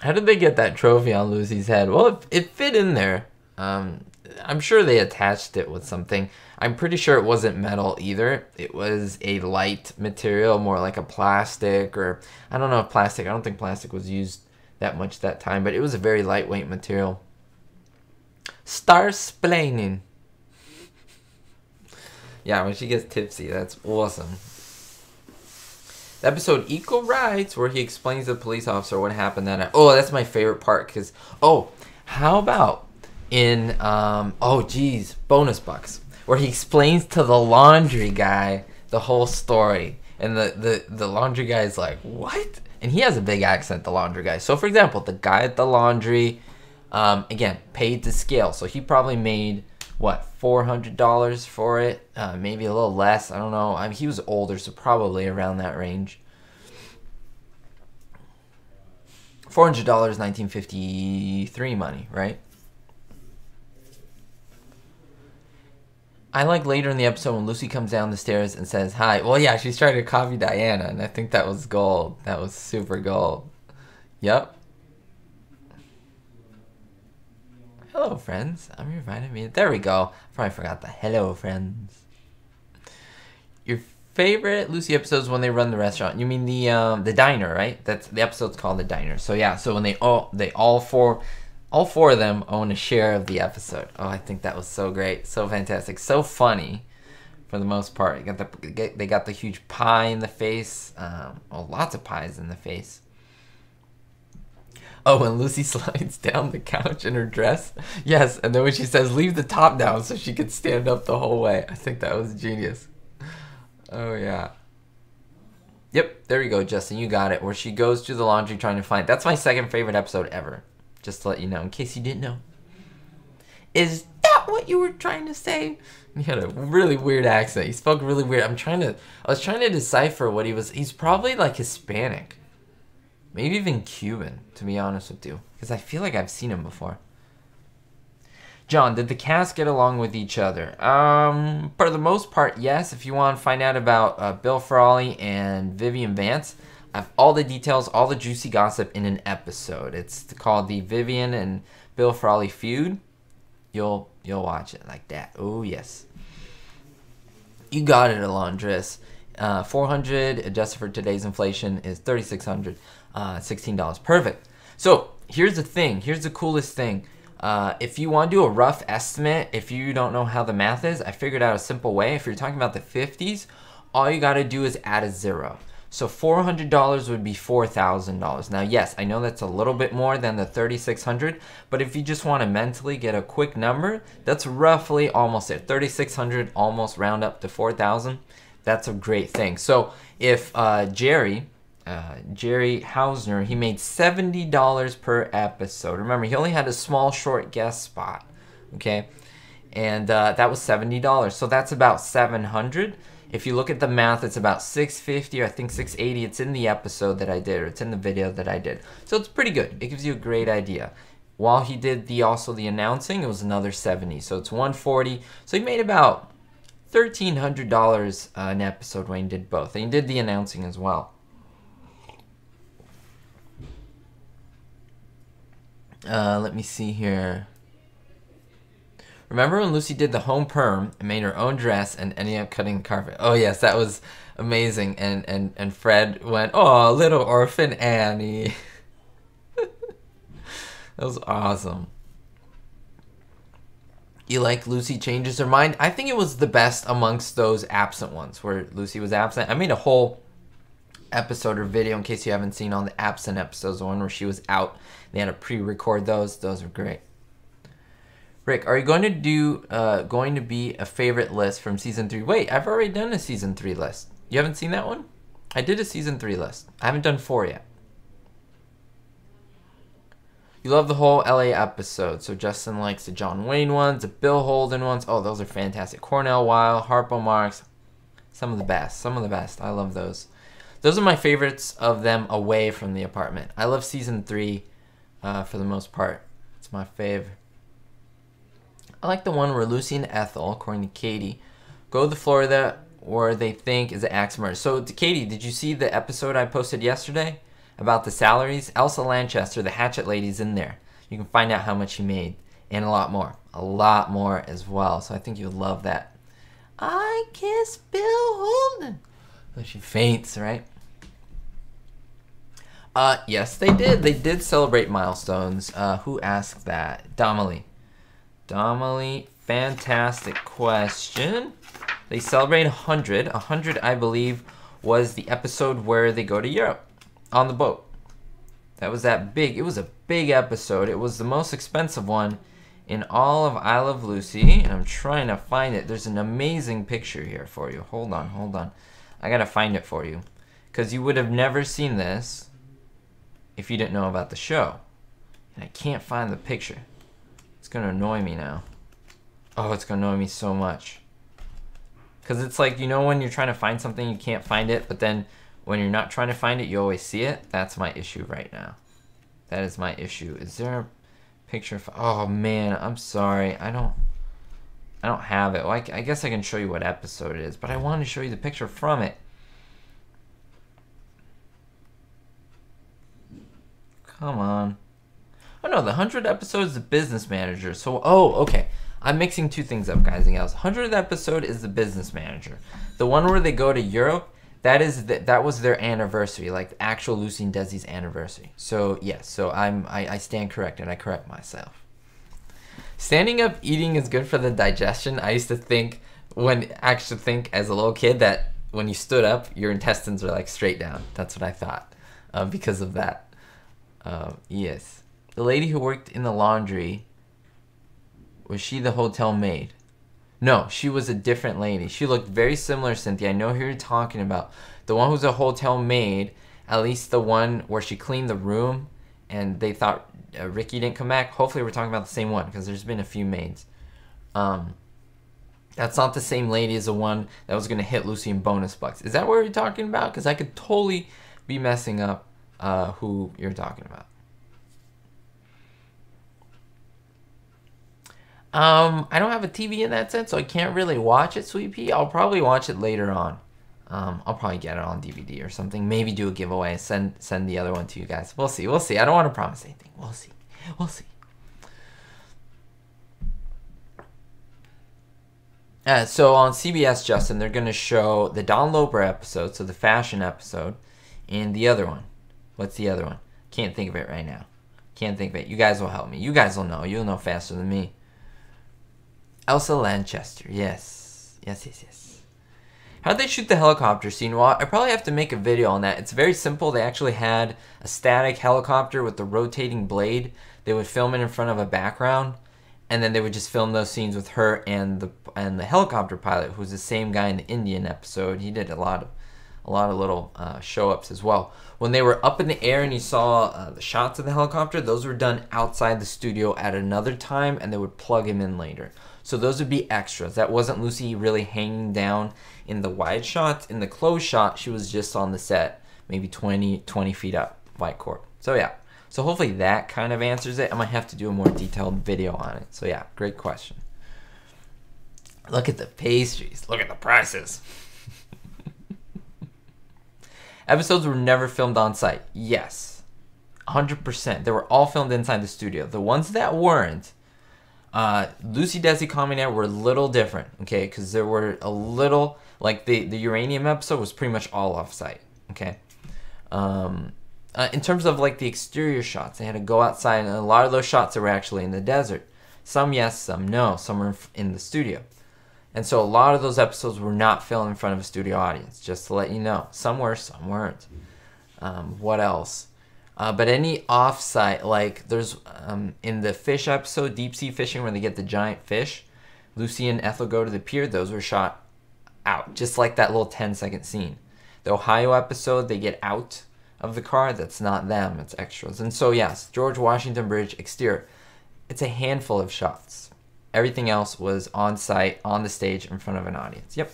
S1: How did they get that trophy on Lucy's head? Well, it fit in there. I'm sure they attached it with something. I'm pretty sure it wasn't metal either. It was a light material, more like a plastic, or I don't know if plastic. I don't think plastic was used that much that time, but it was a very lightweight material. Star-splaining. Yeah, when she gets tipsy, that's awesome. The episode Equal Rights, where he explains to the police officer what happened that night. Oh, that's my favorite part, because, oh, how about in, bonus bucks, where he explains to the laundry guy the whole story, and the laundry guy is like, what? And he has a big accent, the laundry guy. So, for example, the guy at the laundry, again, paid to scale, so he probably made, what, $400 for it, maybe a little less, I don't know. I mean, he was older, so probably around that range. $400, 1953 money, right? I like later in the episode when Lucy comes down the stairs and says hi. Well, yeah, she's trying to copy Diana, and I think that was gold. That was super gold. Yep. Hello, friends. I'm your vitamin. There we go. I probably forgot the hello, friends. Your favorite Lucy episodes when they run the restaurant? You mean the diner, right? That's the episode's called the diner. So yeah. So when all four of them own a share of the episode. Oh, I think that was so great, so fantastic, so funny. For the most part, they got the huge pie in the face. Well, lots of pies in the face. Oh, when Lucy slides down the couch in her dress. Yes, and then when she says, leave the top down so she could stand up the whole way. I think that was genius. Oh, yeah. Yep, there you go, Justin. You got it. Where she goes to the laundry trying to find... That's my second favorite episode ever. Just to let you know, in case you didn't know. Is that what you were trying to say? He had a really weird accent. He spoke really weird. I was trying to decipher what he was... He's probably like Hispanic. Maybe even Cuban, to be honest with you. Because I feel like I've seen him before. John, did the cast get along with each other? For the most part, yes. If you want to find out about Bill Frawley and Vivian Vance, I have all the details, all the juicy gossip in an episode. It's called the Vivian and Bill Frawley feud. You'll watch it like that. Oh, yes. You got it, Alondris. $400 adjusted for today's inflation is $3,600. $16. Perfect. So here's the thing. Here's the coolest thing. If you want to do a rough estimate, if you don't know how the math is, I figured out a simple way. If you're talking about the 50s, all you got to do is add a zero. So $400 would be $4,000. Now, yes, I know that's a little bit more than the $3,600, but if you just want to mentally get a quick number, that's roughly almost it. $3,600, almost round up to $4,000. That's a great thing. So if Jerry Hausner, he made $70 per episode. Remember, he only had a small, short guest spot, okay? and that was $70. So that's about $700. If you look at the math, it's about $650 or I think $680. It's in the episode that I did, or it's in the video that I did. So it's pretty good. It gives you a great idea. While he did also the announcing, it was another $70. So it's $140. So he made about $1,300 an episode when he did both. And he did the announcing as well. Let me see here. Remember when Lucy did the home perm and made her own dress and ended up cutting the carpet? Oh yes, that was amazing. And Fred went, "Oh, little orphan Annie." That was awesome. You like Lucy changes her mind? I think it was the best amongst those absent ones where Lucy was absent. I made a whole episode or video in case you haven't seen all the absent episodes, the one where she was out. They had to pre-record those. Those are great. Rick, are you going to be a favorite list from season 3? Wait, I've already done a season 3 list. You haven't seen that one? I did a season 3 list. I haven't done 4 yet. You love the whole LA episode. So Justin likes the John Wayne ones, the Bill Holden ones. Oh, those are fantastic. Cornell Wilde, Harpo Marx. Some of the best. Some of the best. I love those. Those are my favorites of them away from the apartment. I love season 3 for the most part. It's my favorite. I like the one where Lucy and Ethel, according to Katie, go to Florida where they think is an axe murder. So, Katie, did you see the episode I posted yesterday about the salaries? Elsa Lanchester, the Hatchet Lady's in there. You can find out how much she made and a lot more. A lot more as well. So I think you would love that. I kiss Bill Holden. So she faints, right? Yes, they did. They did celebrate milestones. Who asked that? Domily. Domily, fantastic question. They celebrate 100. 100, I believe, was the episode where they go to Europe on the boat. That was that big. It was a big episode. It was the most expensive one in all of I Love Lucy. And I'm trying to find it. There's an amazing picture here for you. Hold on, hold on. I gotta find it for you. Because you would have never seen this if you didn't know about the show. And I can't find the picture. It's gonna annoy me now. Oh, it's gonna annoy me so much. Because it's like, you know when you're trying to find something, you can't find it, but then when you're not trying to find it, you always see it? That's my issue right now. That is my issue. Is there a picture of... Oh, man, I'm sorry. I don't have it. Well, I guess I can show you what episode it is, but I wanted to show you the picture from it. Come on. Oh, no, the 100th episode is the business manager. So, oh, okay. I'm mixing two things up, guys and gals. 100th episode is the business manager. The one where they go to Europe, that was their anniversary, like the actual Lucy and Desi's anniversary. So, yes, so I stand corrected. I correct myself. Standing up eating is good for the digestion. I used to think, as a little kid, that when you stood up, your intestines are like straight down. That's what I thought because of that. Yes. The lady who worked in the laundry, was she the hotel maid? No, she was a different lady. She looked very similar, Cynthia. I know who you're talking about. The one who's a hotel maid, at least the one where she cleaned the room and they thought Ricky didn't come back. Hopefully we're talking about the same one because there's been a few maids. That's not the same lady as the one that was going to hit Lucy in bonus bucks. Is that what you're talking about? Because I could totally be messing up who you're talking about. I don't have a TV in that sense, so I can't really watch it, Sweet Pea. I'll probably watch it later on. I'll probably get it on DVD or something. Maybe do a giveaway. Send the other one to you guys. We'll see. We'll see. I don't want to promise anything. We'll see. We'll see. So on CBS, Justin, they're going to show the Don Loper episode, so the fashion episode, and the other one. What's the other one? Can't think of it right now. Can't think of it. You guys will help me. You guys will know. You'll know faster than me. Elsa Lanchester, yes. Yes. How'd they shoot the helicopter scene? Well, I probably have to make a video on that. It's very simple. They actually had a static helicopter with the rotating blade. They would film it in front of a background, and then they would just film those scenes with her and the helicopter pilot, who's the same guy in the Indian episode. He did a lot of little show-ups as well. When they were up in the air and you saw the shots of the helicopter, those were done outside the studio at another time, and they would plug him in later. So those would be extras. That wasn't Lucy really hanging down in the wide shot. In the close shot, she was just on the set, maybe 20 feet up, white court. So yeah. So hopefully that kind of answers it. I might have to do a more detailed video on it. So yeah, great question. Look at the pastries. Look at the prices. Episodes were never filmed on site. Yes. 100%. They were all filmed inside the studio. The ones that weren't, Lucy Desi Comedy Night were a little different, okay? Because there were a little, like the uranium episode was pretty much all off-site, okay? In terms of like the exterior shots, they had to go outside, and a lot of those shots were actually in the desert. Some yes, some no. Some were in the studio. And so a lot of those episodes were not filmed in front of a studio audience, just to let you know. Some were, some weren't. What else? But any off-site, like there's in the fish episode, deep sea fishing, where they get the giant fish, Lucy and Ethel go to the pier, those were shot out, just like that little 10-second scene. The Ohio episode, they get out of the car, that's not them, it's extras. And so yes, George Washington Bridge exterior, it's a handful of shots. Everything else was on site, on the stage, in front of an audience. Yep.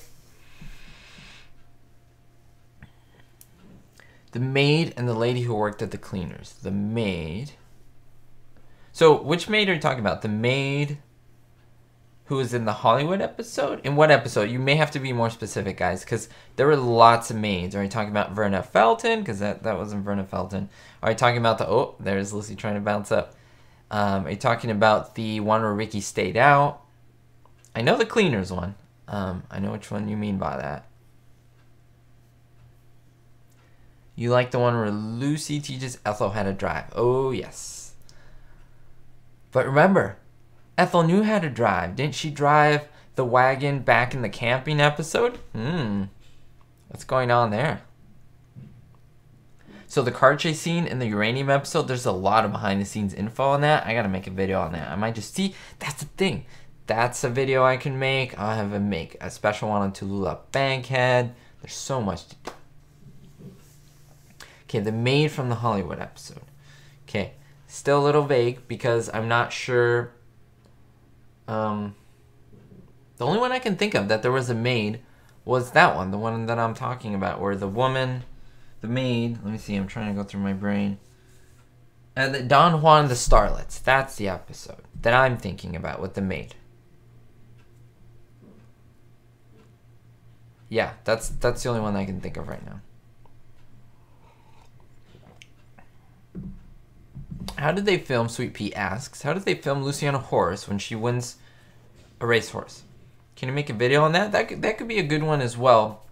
S1: The maid and the lady who worked at the cleaners. The maid. So which maid are you talking about? The maid who was in the Hollywood episode? In what episode? You may have to be more specific, guys, because there were lots of maids. Are you talking about Verna Felton? Because that wasn't Verna Felton. Are you talking about the... Oh, there's Lucy trying to bounce up. Are you talking about the one where Ricky stayed out? I know the cleaners one. I know which one you mean by that. You like the one where Lucy teaches Ethel how to drive. Oh, yes. But remember, Ethel knew how to drive. Didn't she drive the wagon back in the camping episode? What's going on there? So the car chase scene in the uranium episode, there's a lot of behind the scenes info on that. I gotta make a video on that. I might just see, that's the thing. That's a video I can make. I'll have him make a special one on Tallulah Bankhead. There's so much to do. Okay, the maid from the Hollywood episode. Okay, still a little vague because I'm not sure. The only one I can think of that there was a maid was that one, the one that I'm talking about, where the woman, the maid, let me see, I'm trying to go through my brain. And the Don Juan the Starlets, that's the episode that I'm thinking about with the maid. Yeah, that's the only one I can think of right now. How did they film, Sweet Pea asks, how did they film Lucy on a horse when she wins a racehorse? Can you make a video on that? That could be a good one as well.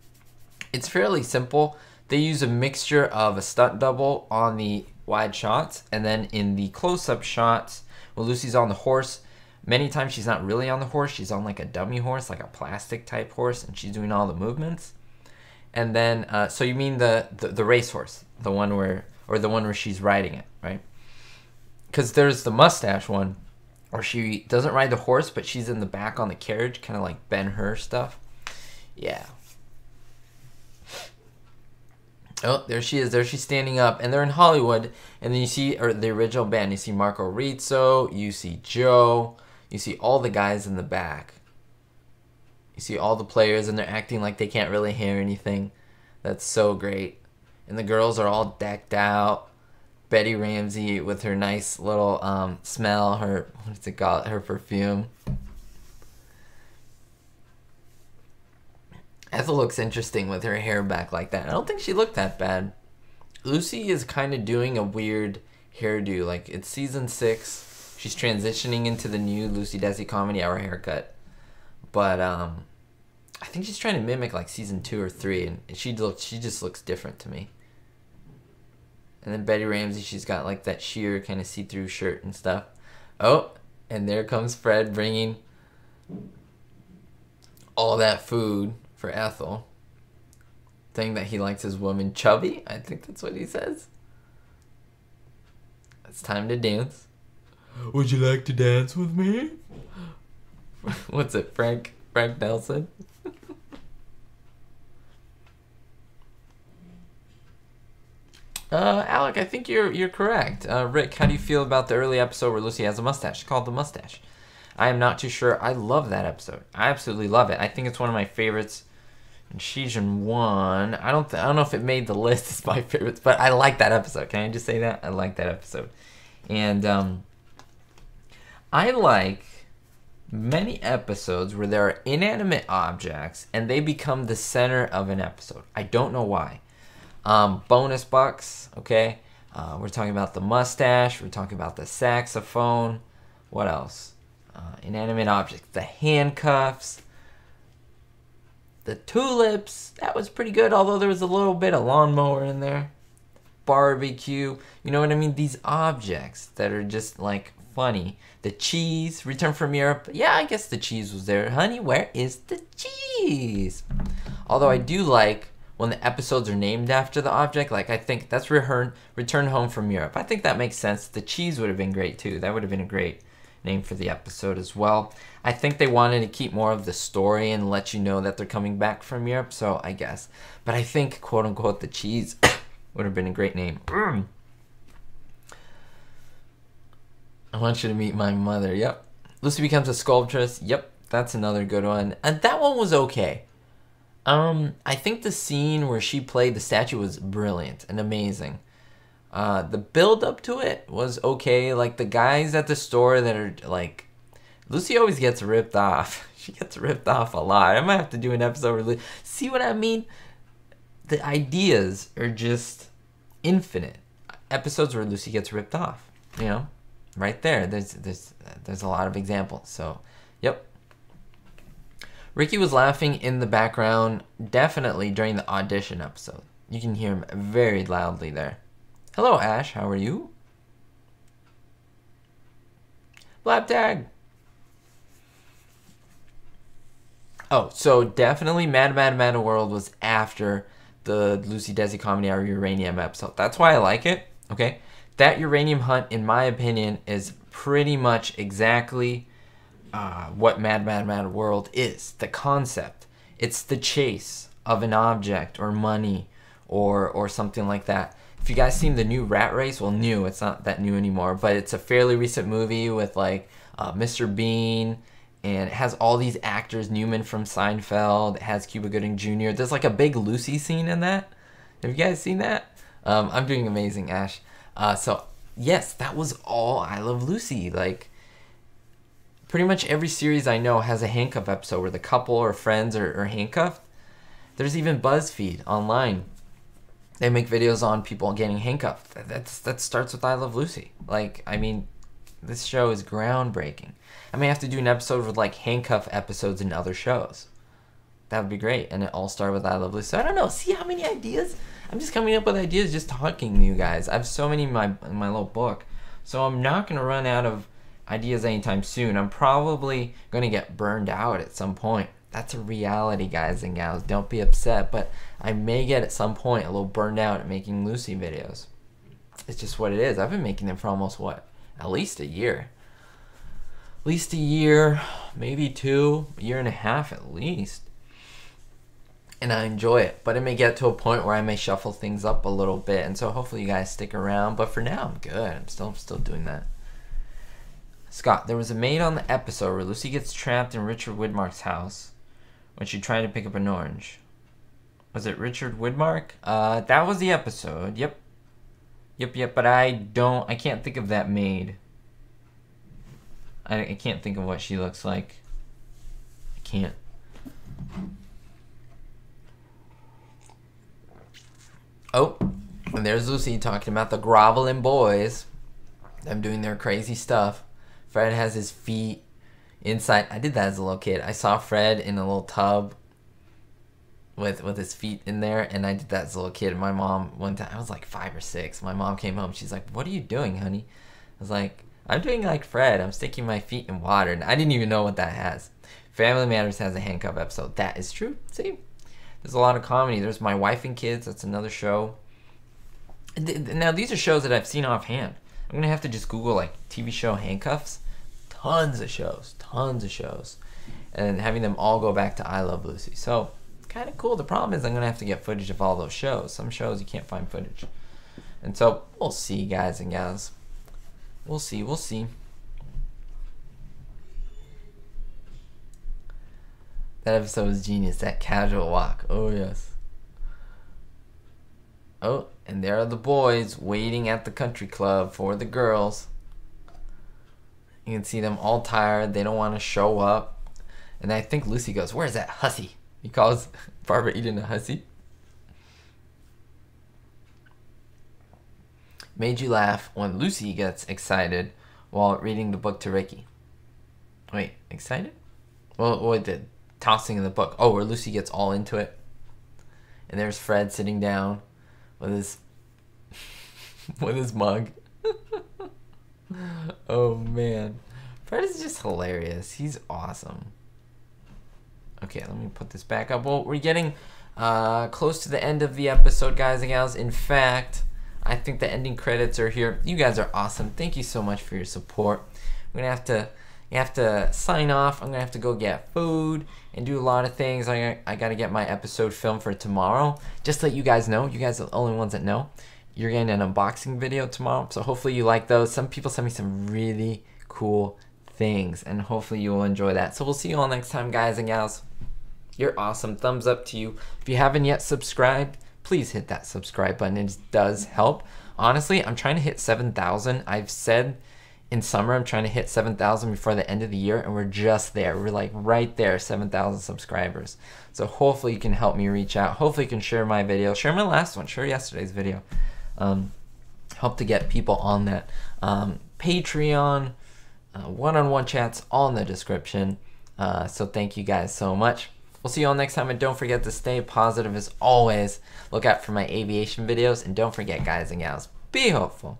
S1: It's fairly simple. They use a mixture of a stunt double on the wide shots, and then in the close-up shots, when Lucy's on the horse, many times she's not really on the horse. She's on like a dummy horse, like a plastic type horse, and she's doing all the movements. And then, so you mean the racehorse, the one where she's riding it, right? Because there's the mustache one, where she doesn't ride the horse, but she's in the back on the carriage, kind of like Ben-Hur stuff. Yeah. Oh, there she is. There she's standing up. And they're in Hollywood. And then you see the original band. You see Marco Rizzo. You see Joe. You see all the guys in the back. You see all the players, and they're acting like they can't really hear anything. That's so great. And the girls are all decked out. Betty Ramsey with her nice little smell, her, what's it called, her perfume. Ethel looks interesting with her hair back like that. I don't think she looked that bad. Lucy is kind of doing a weird hairdo. Like, it's season 6. She's transitioning into the new Lucy Desi Comedy Hour haircut. But I think she's trying to mimic like season 2 or 3, and she just looks different to me. And then Betty Ramsey, she's got like that sheer kind of see-through shirt and stuff. Oh, and there comes Fred bringing all that food for Ethel. Saying that he likes his woman chubby. I think that's what he says. It's time to dance. Would you like to dance with me? What's it, Frank Nelson? Alec, I think you're correct. Rick, how do you feel about the early episode where Lucy has a mustache? It's called The Mustache. I am not too sure. I love that episode. I absolutely love it. I think it's one of my favorites. And season 1, I don't know if it made the list as my favorites, but I like that episode. Can I just say that? I like that episode. And I like many episodes where there are inanimate objects and they become the center of an episode. I don't know why. Bonus bucks, okay? We're talking about the mustache. We're talking about the saxophone. What else? Inanimate objects. The handcuffs. The tulips. That was pretty good, although there was a little bit of lawnmower in there. Barbecue. You know what I mean? These objects that are just like funny. The cheese. Return from Europe. Yeah, I guess the cheese was there. Honey, where is the cheese? Although I do like when the episodes are named after the object. Like, I think that's Return Home from Europe. I think that makes sense. The cheese would have been great too. That would have been a great name for the episode as well. I think they wanted to keep more of the story and let you know that they're coming back from Europe, so I guess. But I think, quote unquote, the cheese would have been a great name. I want you to meet my mother. Yep. Lucy becomes a sculptress. Yep, that's another good one. And that one was okay. I think the scene where she played the statue was brilliant and amazing. The build up to it was okay. Like the guys at the store that are like, Lucy always gets ripped off. She gets ripped off a lot. I might have to do an episode where see what I mean? The ideas are just infinite. Episodes where Lucy gets ripped off, you know, right there. There's a lot of examples. So, yep. Ricky was laughing in the background, definitely during the audition episode. You can hear him very loudly there. Hello, Ash. How are you? Blab tag. Oh, so definitely Mad World was after the Lucy Desi Comedy Hour Uranium episode. That's why I like it, okay? That uranium hunt, in my opinion, is pretty much exactly what Mad World is. The concept. It's the chase of an object or money or something like that. If you guys seen the new Rat Race, well, new, it's not that new anymore, but it's a fairly recent movie with like Mr. Bean, and it has all these actors, Newman from Seinfeld, it has Cuba Gooding Jr. There's like a big Lucy scene in that. Have you guys seen that? I'm doing amazing, Ash. So yes, that was all I Love Lucy. Like, pretty much every series I know has a handcuff episode where the couple or friends are handcuffed. There's even BuzzFeed online. They make videos on people getting handcuffed. That starts with I Love Lucy. Like, I mean, this show is groundbreaking. I may have to do an episode with like handcuff episodes in other shows. That would be great. And it all started with I Love Lucy. So I don't know. See how many ideas? I'm just coming up with ideas just talking to you guys. I have so many in my little book. So I'm not going to run out of ideas anytime soon. I'm probably going to get burned out at some point. That's a reality, guys and gals. Don't be upset, but I may get at some point a little burned out at making Lucy videos. It's just what it is. I've been making them for almost, what, at least a year. At least a year, maybe 2, a year and a half at least. And I enjoy it, but it may get to a point where I may shuffle things up a little bit, and so hopefully you guys stick around. But for now, I'm good. I'm still doing that. Scott, there was a maid on the episode where Lucy gets trapped in Richard Widmark's house when she tried to pick up an orange. Was it Richard Widmark? That was the episode. Yep, but I can't think of that maid. I can't think of what she looks like. I can't. Oh, and there's Lucy talking about the groveling boys. Them doing their crazy stuff. Fred has his feet inside. I did that as a little kid. I saw Fred in a little tub with his feet in there, and I did that as a little kid. My mom, one time, I was like 5 or 6. My mom came home. She's like, "What are you doing, honey?" I was like, "I'm doing like Fred. I'm sticking my feet in water." And I didn't even know what that has. Family Matters has a handcuff episode. That is true. See? There's a lot of comedy. There's My Wife and Kids. That's another show. Now, these are shows that I've seen offhand. I'm going to have to just Google, like, TV show handcuffs. Tons of shows. And having them all go back to I Love Lucy. So, kind of cool. The problem is I'm going to have to get footage of all those shows. Some shows you can't find footage. And so, we'll see, guys and gals. We'll see. That episode was genius. That casual walk. Oh, yes. Oh, and there are the boys waiting at the country club for the girls. You can see them all tired. They don't want to show up. And I think Lucy goes, "Where's that hussy?" He calls Barbara Eden a hussy. Made you laugh when Lucy gets excited while reading the book to Ricky. Wait, excited? Well, what the tossing in the book? Oh, where Lucy gets all into it. And there's Fred sitting down with his with his mug. Oh man, Fred is just hilarious. He's awesome. Okay, let me put this back up. Well, we're getting close to the end of the episode, guys and gals. In fact, I think the ending credits are here. You guys are awesome. Thank you so much for your support. I'm gonna have to sign off. I'm gonna have to go get food and do a lot of things. I gotta get my episode filmed for tomorrow. Just to let you guys know, you guys are the only ones that know, you're getting an unboxing video tomorrow. So hopefully you like those. Some people sent me some really cool things, and hopefully you will enjoy that. So we'll see you all next time, guys and gals. You're awesome. Thumbs up to you. If you haven't yet subscribed, please hit that subscribe button. It does help. Honestly, I'm trying to hit 7,000. I've said in summer I'm trying to hit 7,000 before the end of the year, and we're just there. We're like right there, 7,000 subscribers. So hopefully you can help me reach out. Hopefully you can share my video. Share my last one. Share yesterday's video. Help to get people on that. Patreon, one-on-one chats, all in the description. So thank you guys so much. We'll see you all next time, and don't forget to stay positive as always. Look out for my aviation videos, and don't forget, guys and gals, be hopeful.